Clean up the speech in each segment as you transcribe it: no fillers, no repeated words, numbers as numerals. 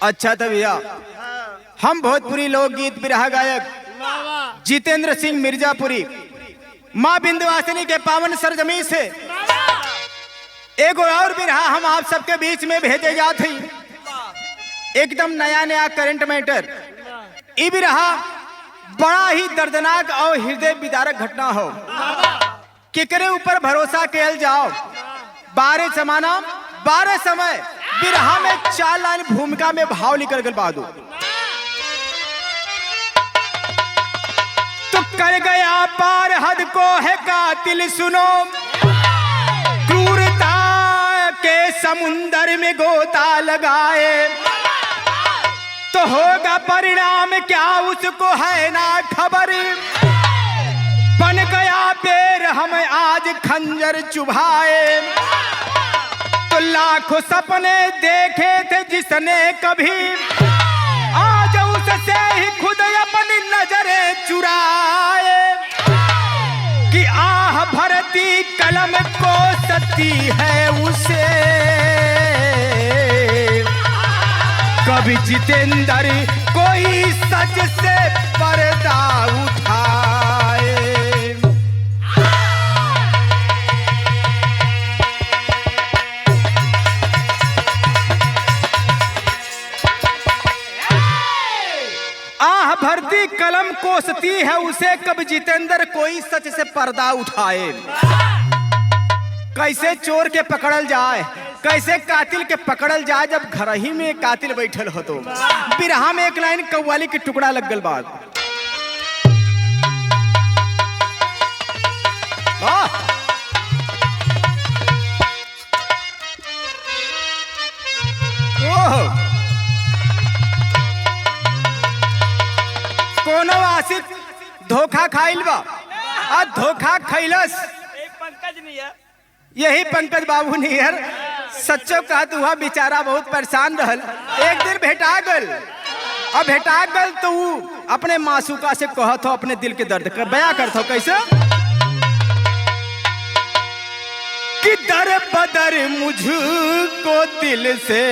अच्छा तो भैया हम भोजपुरी लोकगीत बिरहा गायक जितेंद्र सिंह मिर्जापुरी माँ विंध्यवासिनी के पावन सरजमी से एगो और बिरहा हम आप सबके बीच में भेजे जात हई। एकदम नया नया करंट मैटर। ई बिरहा बड़ा ही दर्दनाक और हृदय विदारक घटना हो। केकरे ऊपर भरोसा कैल जाओ। 12 जमाना 12 समय बिरहा में 4 लाइन भूमिका में भाव निकल गल बादू। तो कर गया पार हद को है कातिल सुनो, क्रूरता के समुंदर में गोता लगाए तो होगा परिणाम क्या उसको है ना खबर। बन गया पैर हम आज खंजर चुभाए तो लाखों सपने देखे थे जिसने कभी आज उससे ही खुद अपनी नजरें चुराए कि आह भरती कलम को सती है उसे कभी जितेंद्र कोई सच से पर्दा उठाए। आह भरती कलम कोसती है उसे कब जितेंद्र कोई सच से पर्दा उठाए। कैसे चोर के पकड़ल जाए, कैसे कातिल के पकड़ल जाए जब घर ही में कातिल बैठल हो। तो बिरहा में एक लाइन कव्वाली के टुकड़ा लग गल बात। कोनो आशिक धोखा खाइल बा आ धोखा खैलस। पंकज नहीं है, यही पंकज बाबू नियर सच्चो कहत हुआ बेचारा बहुत परेशान रहल। एक दिन भेटा गल। अब भेटा गल तो वो अपने मासूका से कहत हो अपने दिल के दर्द कर बयां करत हो। कैसे कि दर बदर मुझको दिल से,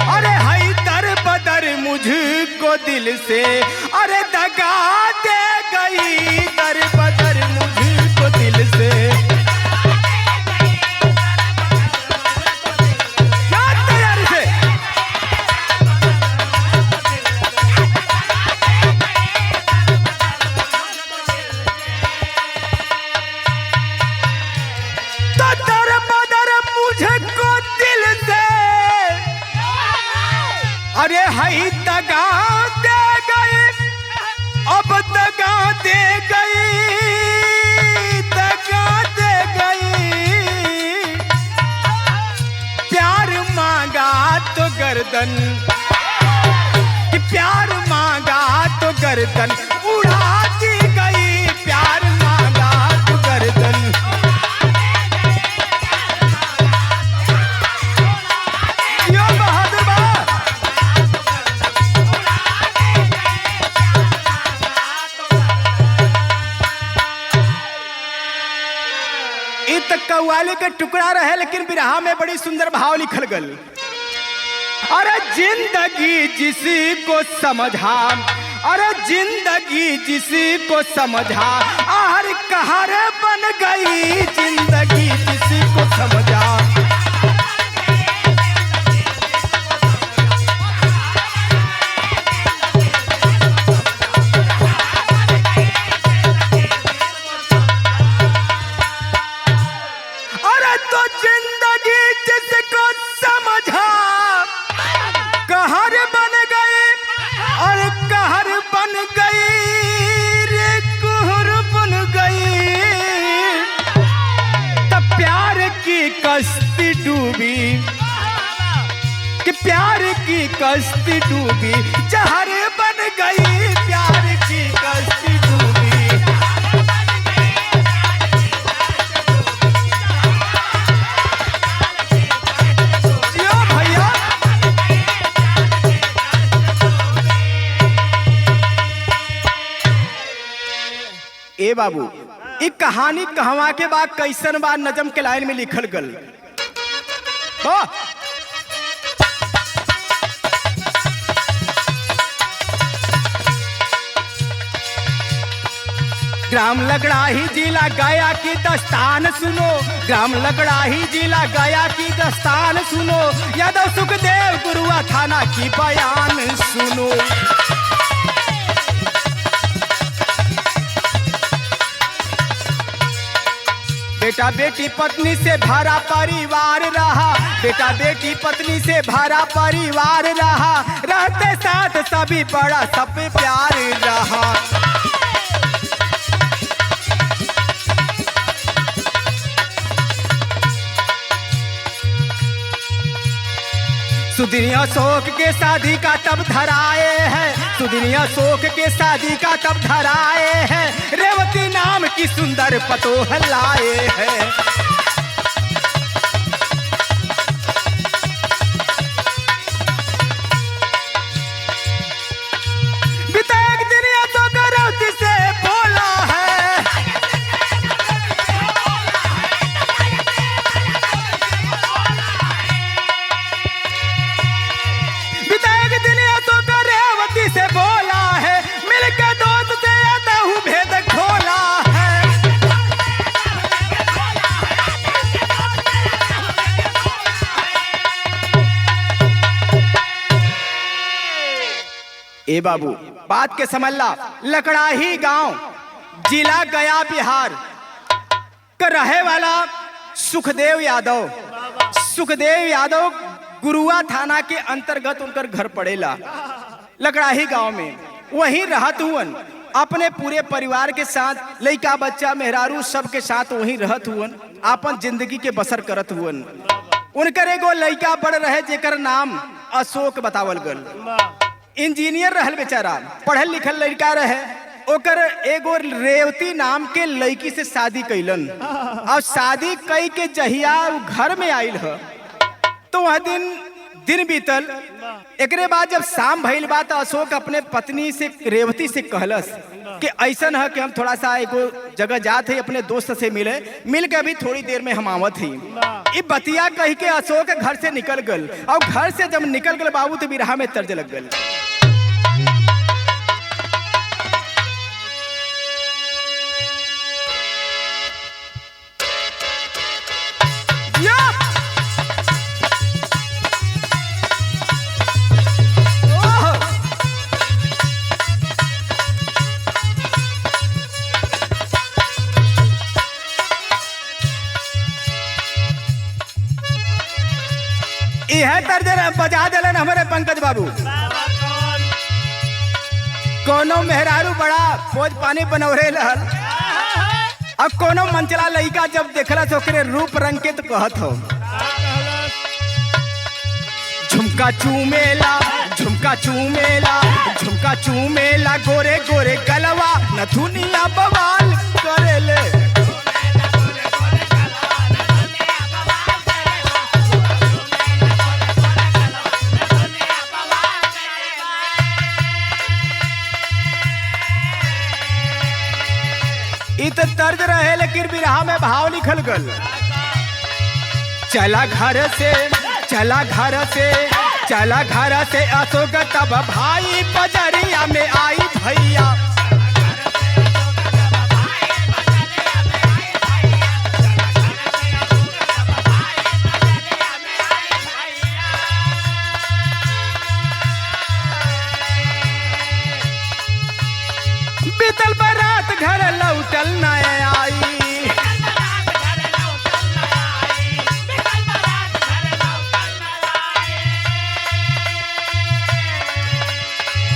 अरे हाय दर बदर मुझको दिल से, अरे दगा दे गई दर बदर मुझको दिल से। अरे हई दगा दे गई, अब दगा दे गई, दगा दे गई। प्यार मांगा तो गर्दन, कि प्यार मांगा तो गर्दन उड़ा दी गई। प्यार मांगा तो गर्दन कव्वाली के टुकड़ा रहे लेकिन बिरहा में बड़ी सुंदर भाव लिखल गल। अरे जिंदगी जिसी को समझा, अरे जिंदगी जिसी को समझा, आहर कहर बन गई। जिंदगी जिसी को समझा, कहर बन गई और कहर बन गई रे कहर बन गई। तब प्यार की कश्ती डूबी, कि प्यार की कश्ती डूबी, जहर बन गई। प्यार की कश्ती डूबी, ए बाबू एक कहानी कहवा के बाद कैसन बा नजम के लाइन में लिखल गल। ग्राम लकड़ाही जिला गया की दस्तान सुनो, ग्राम लकड़ाही जिला गया की दस्तान सुनो, यादव सुखदेव गुरुआ थाना की बयान सुनो। बेटा बेटी पत्नी से भरा परिवार रहा, बेटा बेटी पत्नी से भरा परिवार रहा, रहते साथ सभी बड़ा सब प्यार रहा। सुदिन अशोक के शादी का तब धराए हैं, सुदिन अशोक के शादी का तब धराए हैं, रेवती नाम की सुंदर पतोह लाए हैं। बीता एक दिन अशोक रेवती से बोला है, से बोला है, मिलके दोस्त से आता हूँ भेद खोला है। ए बाबू बात के समझ ला, लकड़ाही गांव जिला गया बिहार का रहे वाला सुखदेव यादव, सुखदेव यादव गुरुआ थाना के अंतर्गत उनकर घर पड़ेला लकड़ाही गांव में। वहीं रहत हुअन अपने पूरे परिवार के साथ, लइका बच्चा मेहरारू सबके साथ वहीं रहत हुअन, अपन जिंदगी के बसर करत हुअन। उनकर एगो लइका बड़ रहे जेकर नाम अशोक बतावल गल। इंजीनियर रहल बेचारा, पढ़ल लिखल लड़का रहे। ओकर एगो रेवती नाम के लड़की से शादी कैलन, और शादी कई के जहिया घर में आइल ह तो वह दिन बीतल। एकरे बाद जब शाम भइल बा तो अशोक अपने पत्नी से रेवती से कहलस कि ऐसा है कि हम थोड़ा सा एगो जगह जात है अपने दोस्त से मिल के अभी थोड़ी देर में हम आवत ही। ये बतिया कही के अशोक घर से निकल गल, और घर से जब निकल गल बाबू तो बिरहा में तर्ज लग गल। यह तर्ज बजा दिलन हमारे पंकज बाबू। कोनो मेहरारू बड़ा फौज पानी बनौरे लहल, अब कोनो मंचला लइका जब देखला तो ओकरे रूप रंग के तो कहत हो, झुमका चूमेला झुमका चूमेला झुमका चूमेला, गोरे गोरे गलवा नथुनिया बवाल करेले। इत तर्ज रहे लेकिन बिरहा में भाव लिखल गल। चला घर से चला घर से चला घर से अशोक तब भाई बजरिया में आई भैया। बीतल बारात घर लौटल न आई,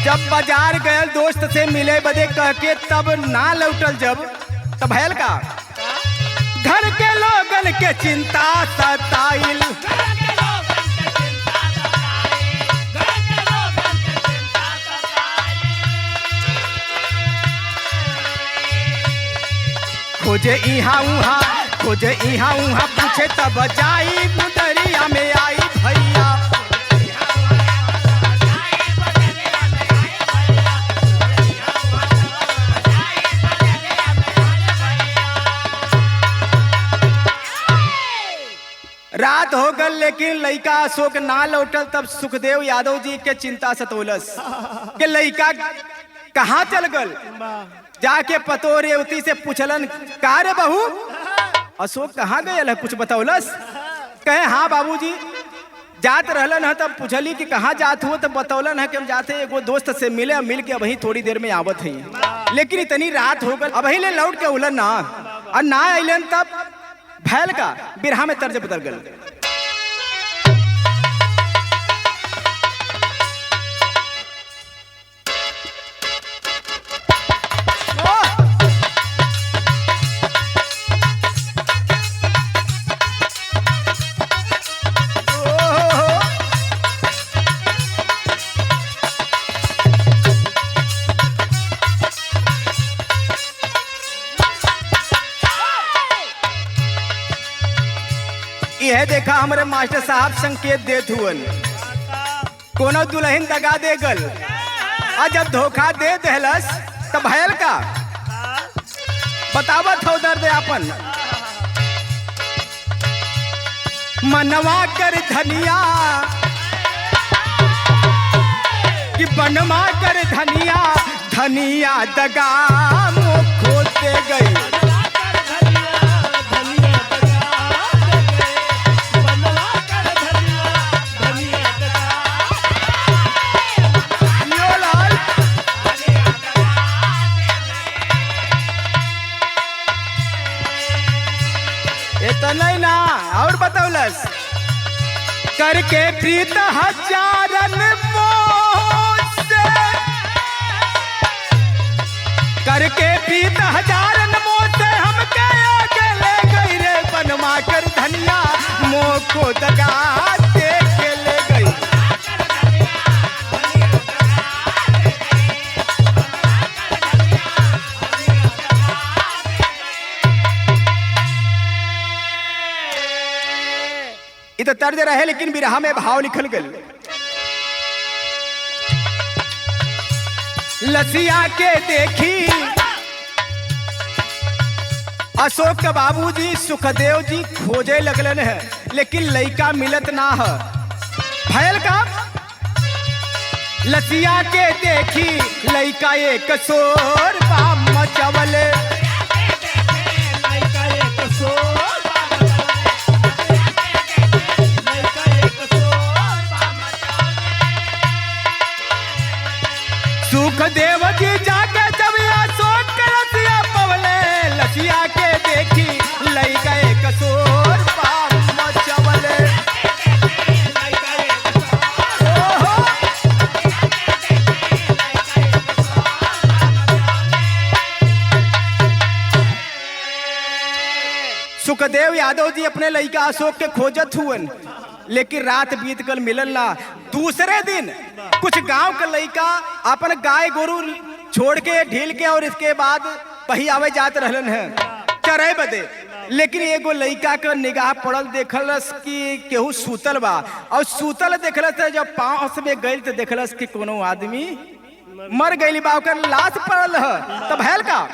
जब बाजार गए दोस्त से मिले बदे कह के तब ना लौटल, जब तब भैल का घर के लोगन के चिंता सताइल। खोजे इहा उहा खोजे इहा उहा पूछे तब जाई गुदरिया में आई भैया। रात हो गल लेकिन लइका अशोक ना लौटल, तब सुखदेव यादव जी के चिंता सतोलस के लइका कहाँ चल गल। जाके पतो रेवती से पूछलन, का रे बहू अशोक कहाँ गयल है, कुछ बतौलस। कहे हाँ बाबूजी जात रहलन है। तब पूछली कि कहाँ जात हो, तब बतौलन है कि हम जाते एगो दोस्त से मिले, मिल के अभी थोड़ी देर में आवत है। लेकिन इतनी रात हो गल, अभी ले लौट के उलन ना, और ना अलन तब भैल का बिरहा में तर्ज बदल गल। यह देखा हमारे मास्टर साहब संकेत देत हुअन, कोनो दुल्हन दगा दे गल, और जब धोखा दे दहलस तब भयल का बतावत हो दर्द आपन। मनवा कर धनिया कि बनवा कर धनिया, धनिया दगा मुखो दे गई। नहीं ना और बतौलस, करके प्रीत हजारन मोह से, करके प्रीत हजारन मोह से हमके आगे ले गई रे, बनवा कर धनिया मोह को दगा दे के ले गई। तो तर्ज रहे लेकिन बिरहा में भाव लिखल गल। लसिया के देखी अशोक के बाबूजी सुखदेव जी खोजे लगलन है, लेकिन लइका मिलत ना है। भयल का लसिया के देखी लइका एक सोर बाम मचवले, सुखदेव जी जाके जब अशोक के लसिया पवले, लसिया के देखी लइका एक सोर बाम मचवले। सुखदेव यादव जी अपने लइका अशोक के खोजत हुअन, लेकिन रात बीत कर मिलल ना। दूसरे दिन कुछ गांव के लइका अपन गाय गोरू छोड़ के ढील के और इसके बाद वही आवे जात रहलन है चरे बदे, लेकिन एगो लइका के निगाह पड़ल, देखलस कि केहू सूतल बा, और सूतल देखलस जब पांव में गइल तो देखलस कि कोनो आदमी मर गइल बा, ओकर लाश पड़ल है। तब भैल का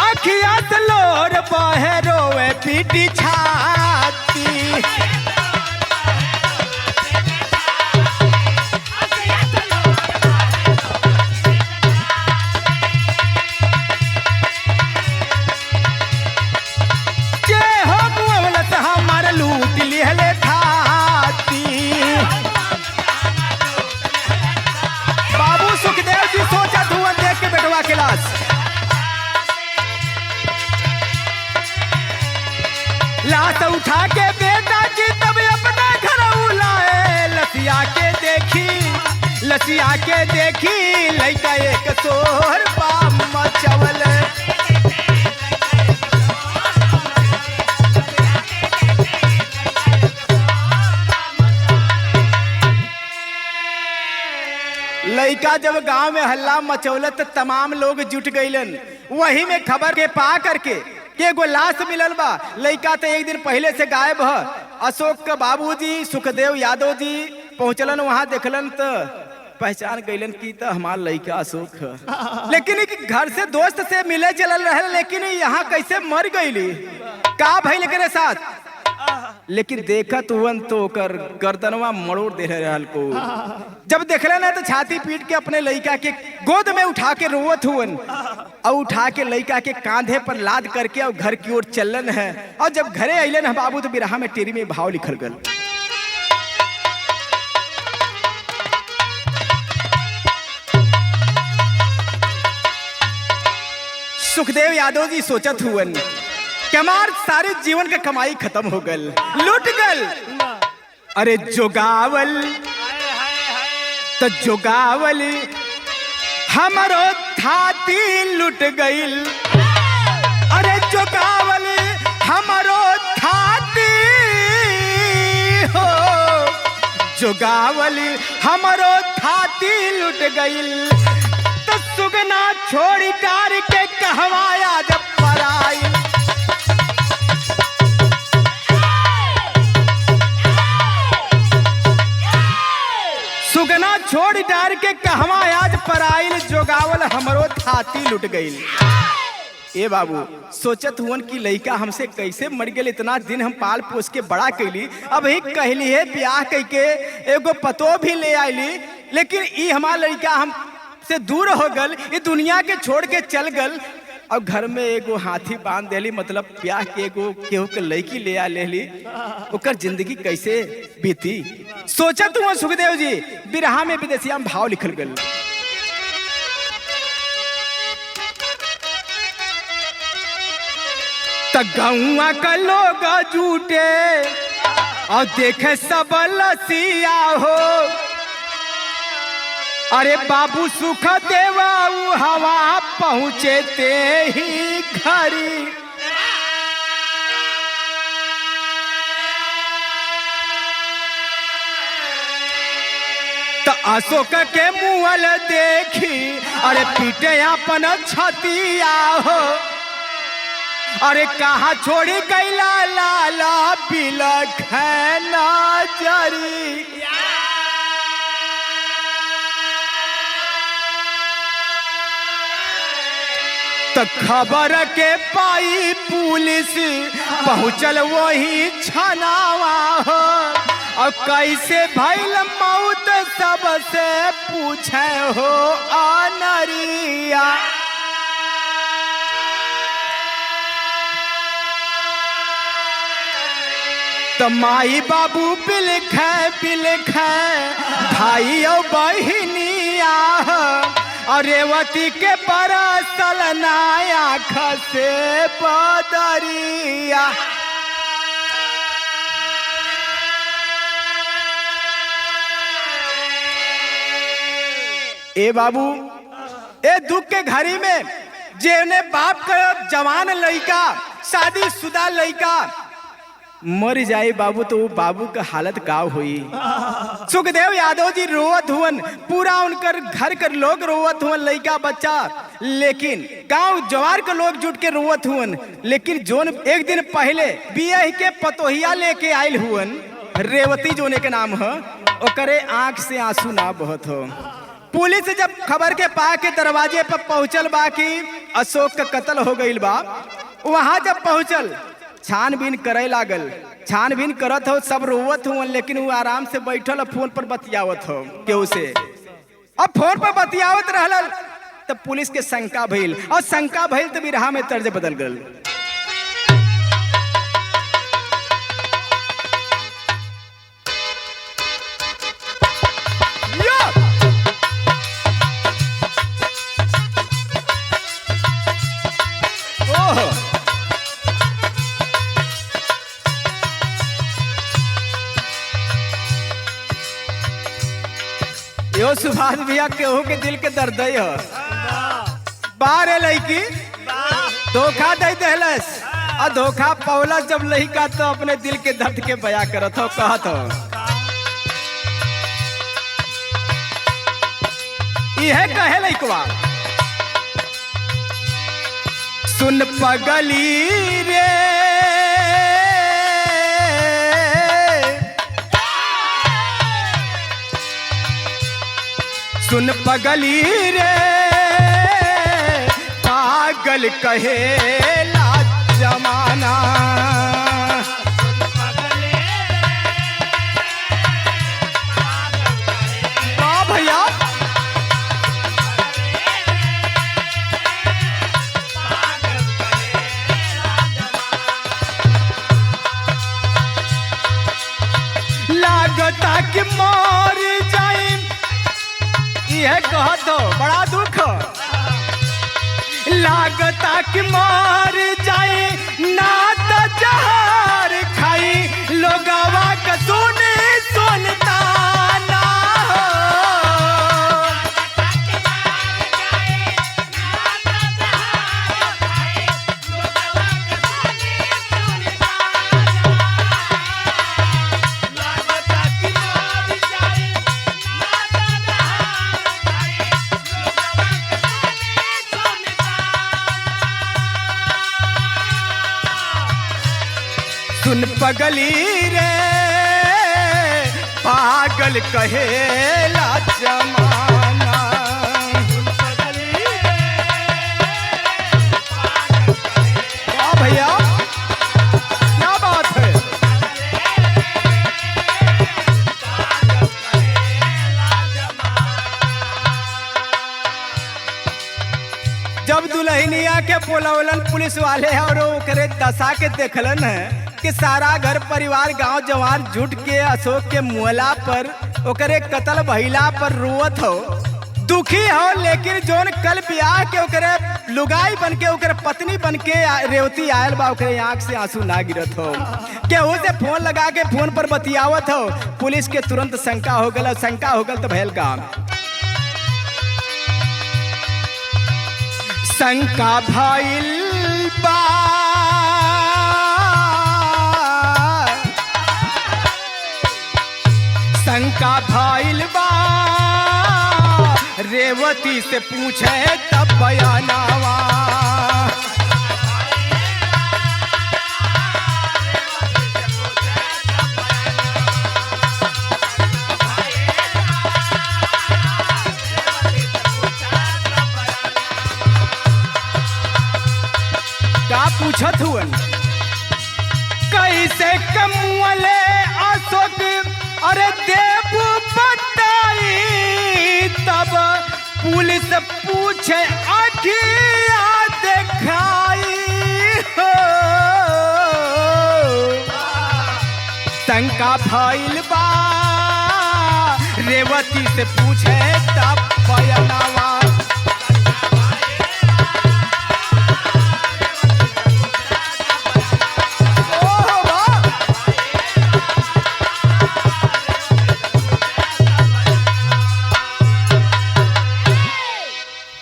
अखिया से लोर बहे रोवे पीटी छाती, जे हो मुअवलत हमार लूट लिहले थाती। बाबू सुखदेव जी सोचत हुआ देख के बेटवा के लाश, लाश उठा के बेटा जी तब अपने घर उलाए। लसिया के देखी, लसिया के देखी लइका एक सोहर बाम मचवल। लइका जब गांव में हल्ला मचौलत तो तमाम लोग जुट गइलन, वही में खबर के पा करके एगो लाश मिलल बा। लइका तो एक दिन पहले से गायब है। अशोक के बाबूजी सुखदेव यादव जी पहुंचलन, वहां देखलन तो पहचान गइलन की तो हमार लइका अशोक है। लेकिन घर से दोस्त से मिले चलल रहे, लेकिन यहाँ कैसे मर गइली, का भइल एकरे साथ। लेकिन देखा तुवन तो ओकर गर्दनवा मरोड़ दे रहल को। जब देखले ना तो छाती पीट के अपने लड़का के गोद में उठा के रोवत हुवन और उठा के लड़का के कांधे पर लाद करके और घर की ओर चलन है। और जब घरे अइलन है बाबू तो बिरहा में टेरी में भाव लिखल गल। सुखदेव यादव जी सोचत हुवन कि हमार सारे जीवन का कमाई खत्म हो गल, लूट गल। अरे जोगावल तो जोगावल हमारो थाती लूट गईल। अरे जोगावल हमारो थाती हो, जोगावल हमारो थाती लूट गईल। तो सुगना छोड़ी कार के कहवाया जब पराई। सुगना छोड़ डार के कहवा आज पराइल, जोगावल हमरो थाती लुट गईल। ए बाबू सोचत हुवन कि लइका हमसे कैसे मर गेल, इतना दिन हम पाल पोस के बड़ा कैली, अब ही कहली है ब्याह करके एगो पतो भी ले आईली, लेकिन ई हमार लइका हम से दूर हो गल, ये दुनिया के छोड़ के चल गल। और घर में एगो हाथी बांध देली, मतलब ब्याह के एगो केहू के लड़की ले आ लेली, ओकर जिंदगी कैसे बीती। सोचत हुआ सुखदेव जी बिरहा में विदेशिया में भाव लिखल गल। त गौआ का लोग जूटे और देखे सब लसिया हो। अरे बाबू सुख देवा हवा पहुँचे ते ही घरी। तो अशोक के मुअल देखी अरे पीटे अपन छतिया हो। अरे कहाँ छोड़ी कैला लाला बिलख नजरी। तो खबर के पाई पुलिस पहुँचल वही छनावा हो। और कैसे भइल मौत सबसे पूछे हो अनरिया। तो माई बाबू बिलख भाई और बहिनिया और रेवती के बरसल नाया खसे बदरिया। ए बाबू ए दुख के घड़ी में जेने बाप का जवान लड़का शादीशुदा लड़का मर जाए बाबू, तो वो बाबू का हालत का हुई। सुखदेव यादव जी रोवत हुवन, पूरा उनकर घर कर लोग रोवत हुवन, लड़का बच्चा, लेकिन गांव जवार के लोग जुट के रोवत हुवन। लेकिन जोन एक दिन पहले बियाह के पतोहिया लेके आयल हुवन, रेवती जोने के नाम है, ओकरे आंख से आंसू ना बहत हो। पुलिस जब खबर के पा के दरवाजे पर पहुंचल बा कि अशोक का कत्ल हो गईल बा, वहां जब पहुंचल छानबीन करे लागल। छानबीन करत हो, सब रोवत हो, लेकिन वो आराम से बैठल फोन पर बतियावत हो केहू से। अब फोन पर बतियावत रहल तो पुलिस के शंका भइल, और शंका भइल तो बिरहा में तर्ज बदल गल। यो सुभाष भैया केहू के दिल के दर्द हो। बारे लड़की धोखा दे दहलस, और धोखा पौलस जब लड़का तो अपने दिल के दर्द के बया करत हो, कहत हो यह कहे लड़कवा, सुन पगली रे सुन पगली रे, पागल कहेला जमाना। मर जाई, यह कहत हो बड़ा दुख लागता कि मर जाई, ना तो जहर खाई लोगवा का सुने सुनता ना हो। सुन पगली रे पागल कहेला जमाना, वाह भैया क्या बात है। जब दुल्हनिया के पोलवलन पुलिस वाले और ओकरे दशा के देखलन है कि सारा घर परिवार गांव जवार जुट के अशोक के मुहला पर ओकरे कत्ल भइला पर रोवत हो, दुखी हो, लेकिन जोन कल ब्याह के ओकरे लुगाई बन के ओकरे पत्नी बन के रेवती आयल बा, ओकरे आंख से आंसू ना गिरत हो। केहू से फोन लगा के फोन पर बतियावत हो, पुलिस के तुरंत शंका हो गल, शंका हो गल तो भयल काम शंका भइल बा, शंका भइल बा, रेवती से पूछे तब बयानावा। क्या पूछत हुअन, कैसे कमुअले अशोक अरे देव बताई, तब पुलिस पूछे आखिया दिखाई हो। शंका भइल बा, रेवती से पूछे तब बयानावा।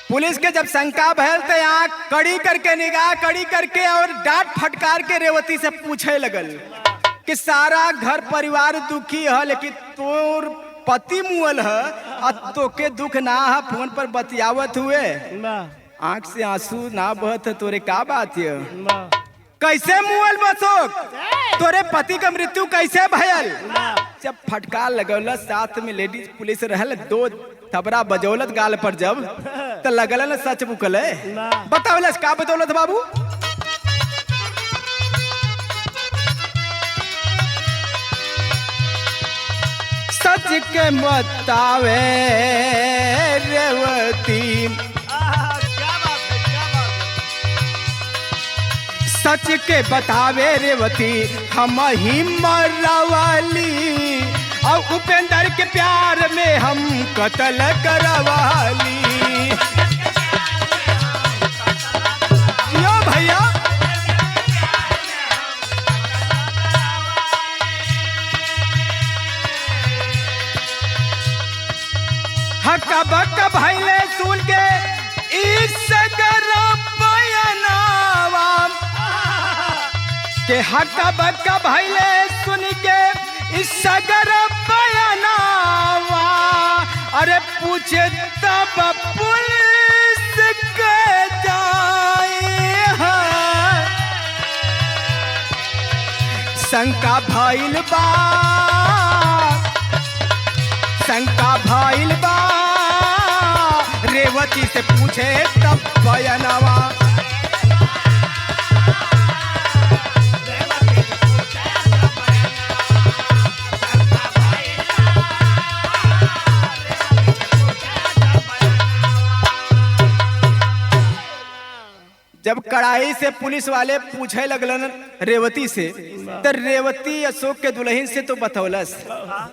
पुलिस के जब शंका भयल तो यहाँ कड़ी करके निगाह कड़ी करके और डांट फटकार के रेवती से पूछे लगल कि सारा घर परिवार दुखी है, लेकिन तोर पति मुअल है और तोके दुख ना है, फोन पर बतियावत हुए आंख से आंसू ना बहत, तोरे का बात है, कैसे मुअल बसोक, तोरे पति का मृत्यु कैसे भयल। जब फटकार लगौल साथ में लेडीज पुलिस रहल, दो थबरा बजौलत गाल पर जब तो लगल न सच बुकल बतावलस का बदौलत बाबू। सच के बतावे रेवती, सच के बतावे रेवती, हम ही मरवाली और उपेंद्र के प्यार में हम कत्ल करवाली। यो भैया हक्का बक्का भैले सुन के इस बयानावा के, हक्का बक्का भैले सुन के इस बयानावा, अरे पूछे तब पुलिस के जाए है। शंका भइल बा, शंका भइल बा, रेवती से पूछे तब बयानावा। जब कड़ाई से पुलिस वाले पूछे लगलन रेवती से, तो रेवती अशोक के दुल्हन से तो बतौलस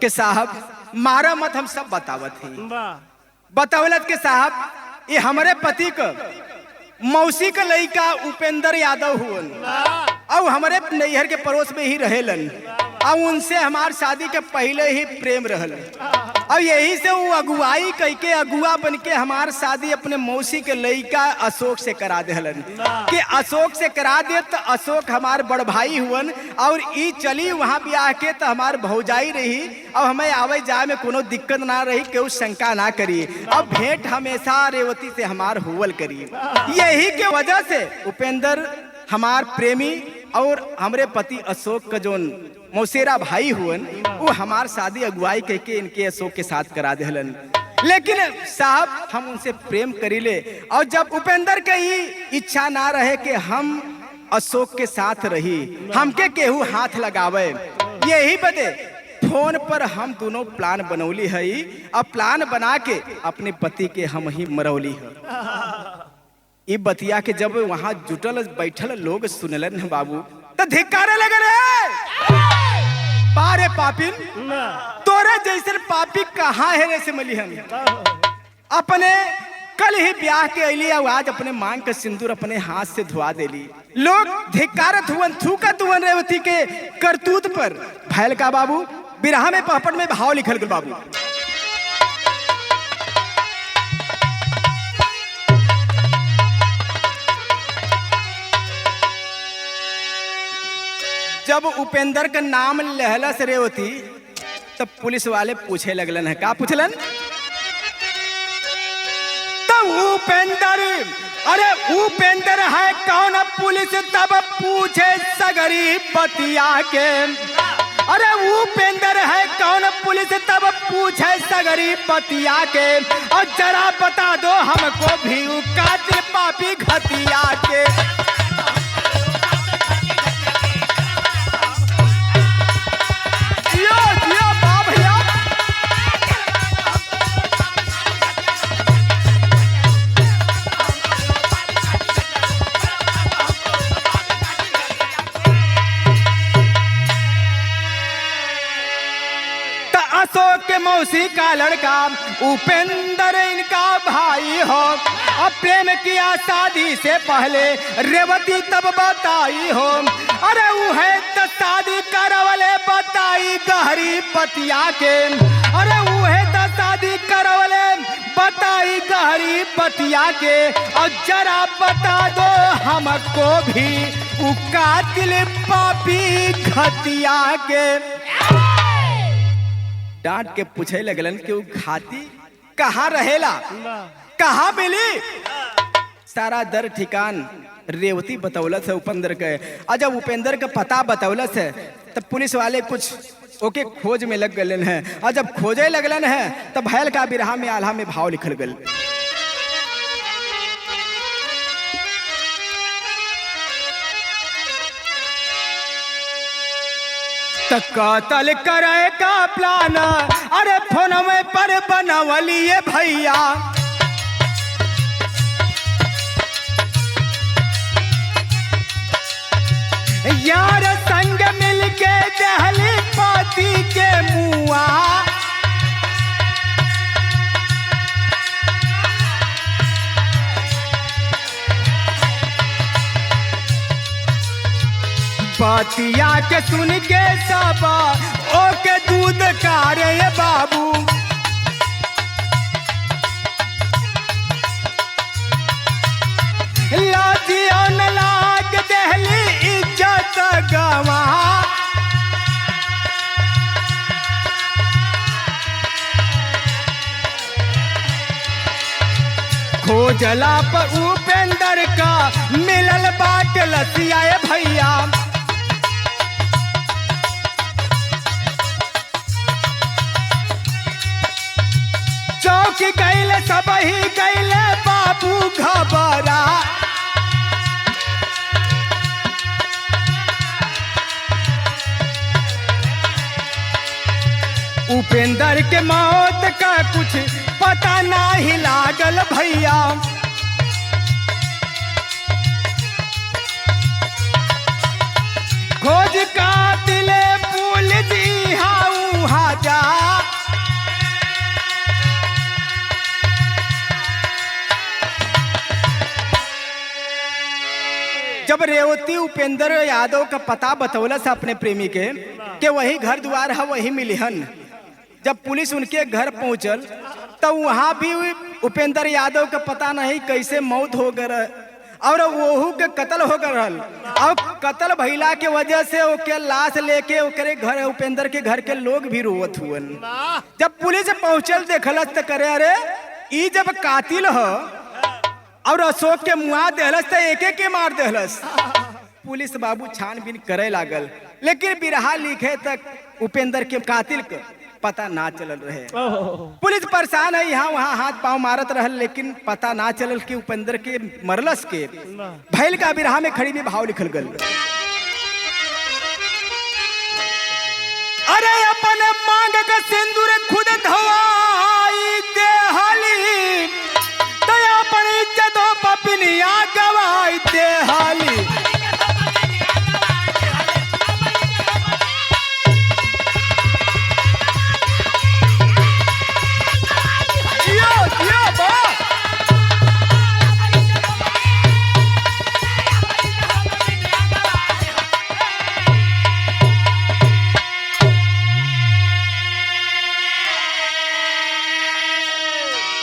कि साहब मारा मत, हम सब बतावत ही। बतावलत के साहब ये हमारे पति का मौसी का लड़का उपेंद्र यादव हुवन और हमारे नैहर के पड़ोस में ही रहेलन और उनसे हमार शादी के पहले ही प्रेम रहल और यही से वो अगुवाई कह के अगुआ बन के हमार शादी अपने मौसी के लड़का अशोक से करा देहलन कि अशोक से करा दे तो अशोक हमार बड़ भाई हुवन और ई चली वहाँ ब्याह के तो हमार भौजाई रही और हमें आवे जाए में कोनो दिक्कत ना रही, केहू शंका ना करी। अब भेंट हमेशा रेवती से हमार हुवल करी। यही के वजह से उपेंद्र हमार प्रेमी और हमारे पति अशोक का जो मौसेरा भाई हुवन वो हमार शादी अगुवाई कह के इनके अशोक के साथ करा देहलन। लेकिन साहब हम उनसे प्रेम करीले और जब उपेंद्र के ही इच्छा ना रहे कि हम अशोक के साथ रही, हमके केहू हाथ लगावे, यही बदे फोन पर हम दोनों प्लान बनौली है और प्लान बना के अपने पति के हम ही मरौली है। ये बतिया के जब वहां जुटल बैठल लोग सुनलन है बाबू तो धिक्कारे लगल पारे पापिन तोरे जैसे पापी कहाँ है रे से मलिहन। अपने कल ही ब्याह के अली और आज अपने मांग का सिंदूर अपने हाथ से धुआ देली। लोग धिक्कारत हुवन थूकत हुवन रेवती के करतूत पर। भैल का बाबू बिरहा में पहपट में भाव लिखल गल बाबू। जब उपेंद्र का नाम लहलस रेवती तब पुलिस वाले पूछे लगलन है। का पूछलन? तब उपेंद्र, अरे उपेंद्र है कौन? पुलिस तब पूछे सगरी बतिया के। अरे उपेंद्र है कौन? पुलिस तब पूछे सगरी बतिया के। और जरा बता दो हमको भी कातिल पापी घतिया के। अशोक के मौसी का लड़का उपेंद्र इनका भाई हो। अब प्रेम किया शादी से पहले रेवती तब बताई हो। अरे वो है तो शादी करवले बताई गहरी पतिया के। अरे वो है तो शादी करवले बताई गहरी पतिया के। और जरा बता दो हमको भी वो कातिल पापी घतिया के। डांट के पूछे लगलन कि वो घाती कहाँ रहेला, कहाँ मिली। सारा दर ठिकान रेवती बतौलत है उपेंद्र के। और जब उपेंद्र का पता बतौलत है तब पुलिस वाले कुछ ओके खोज में लग गलन है। और जब खोजे लगलन है तब भैल का बिरहा में आल्हा में भाव लिखल गल। कतल करे का प्लान अरे फोन में पर बनवलिए भैया। यार संग मिलके दहली पाती के मुआ। बतिया के सुन के सब ओके दूध कारे बाबू। लाजिया न लाग दहली इज्जत गवा। खोजला पर उपेंद्र का मिलल बाट लसिया भैया। चौकी गैले सब ही गैले बाबू घबरा। उपेंद्र के मौत का कुछ पता नहीं लागल भैया। खोज कातिल पुलिस इहा उहा जा। जब रेवती उपेंद्र यादव का पता बतौलस अपने प्रेमी के कि वही घर द्वार है वही मिलिहन, जब पुलिस उनके घर पहुंचल तो वहां भी उपेंद्र यादव का पता नहीं कैसे मौत हो गए और वहू के कत्ल हो गए और कत्ल भइला के वजह से ओके लाश लेके ओकरे घर उपेंद्र के घर के लोग भी रोवत हुअन। जब पुलिस पहुंचल देखलस तो करे अरे ई जब कातिल हो और अशोक के मुआ देहलस तो एक के मार देहलस। पुलिस बाबू छानबीन करे लागल लेकिन बिरहा लिखे तक उपेंद्र के कातिल के पता ना चलल रहे। पुलिस परेशान है, यहाँ वहाँ हाथ पांव मारत रहल लेकिन पता ना चलल कि उपेंद्र के मरलस के। भैल का बिरहा में खड़ी में भाव लिखल गल, अरे अपने मांग का सिंदूर खुद धवाई देहली तो अपनी इज्जतों पपनिया गवाई देहली।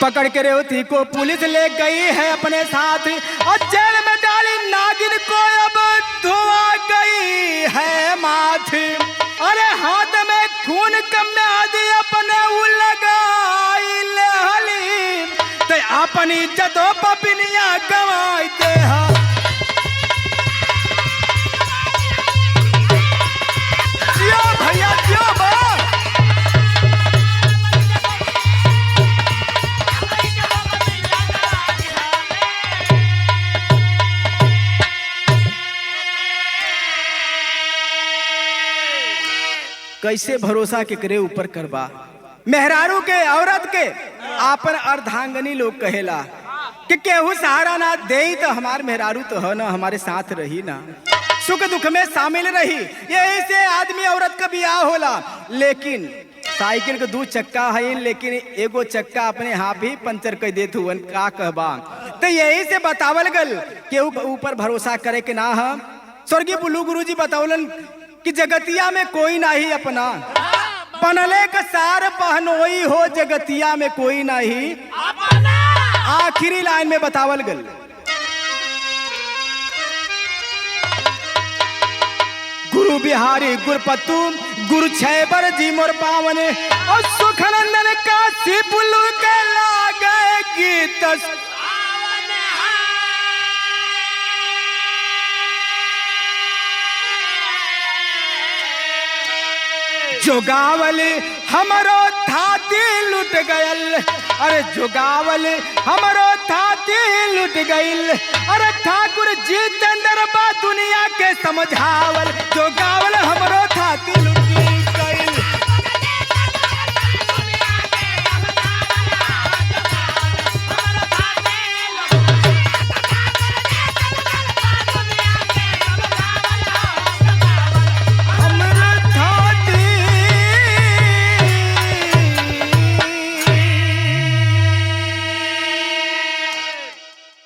पकड़ के रेवती को पुलिस ले गई है अपने साथ और जेल में डाली नागिन को अब धुआ गई है माथे। अरे हाथ में खून कम आदि अपने लगाई ले हली तो अपनी इज्जतों पपनिया गवाई दे। जियो भैया जियो बा। कैसे भरोसा के करे ऊपर करबा, मेहरारू के औरत के आपन अर्धांगनी लोग कहेला कि केहू सहारा ना दे तो हमार मेहरारू तो है ना, हमारे साथ रही ना, सुख दुख में शामिल रही। यही से आदमी औरत का ब्याह होला। लेकिन साइकिल के दो चक्का है लेकिन एगो चक्का अपने हाथ ही पंचर कर देत हुवन, का कहबा। तो यही से बतावल गल केहू ऊपर भरोसा करे के ना है। स्वर्गीय बुल्लू गुरुजी बतावलन कि जगतिया में कोई नहीं अपना, बनले का सार पहनोई हो जगतिया में कोई नहीं। आखिरी लाइन में बतावल गल, गुरु बिहारी गुरपतु गुरु छैबर जी मोर पावन और सुखनंदन काशी बुल्लू के लागे गीत। जोगावल हमरो थाती लुट गयल, अरे जोगावल हमरो थाती लुट गयल। अरे ठाकुर जितेंद्र बा दुनिया के समझावल जोगावल।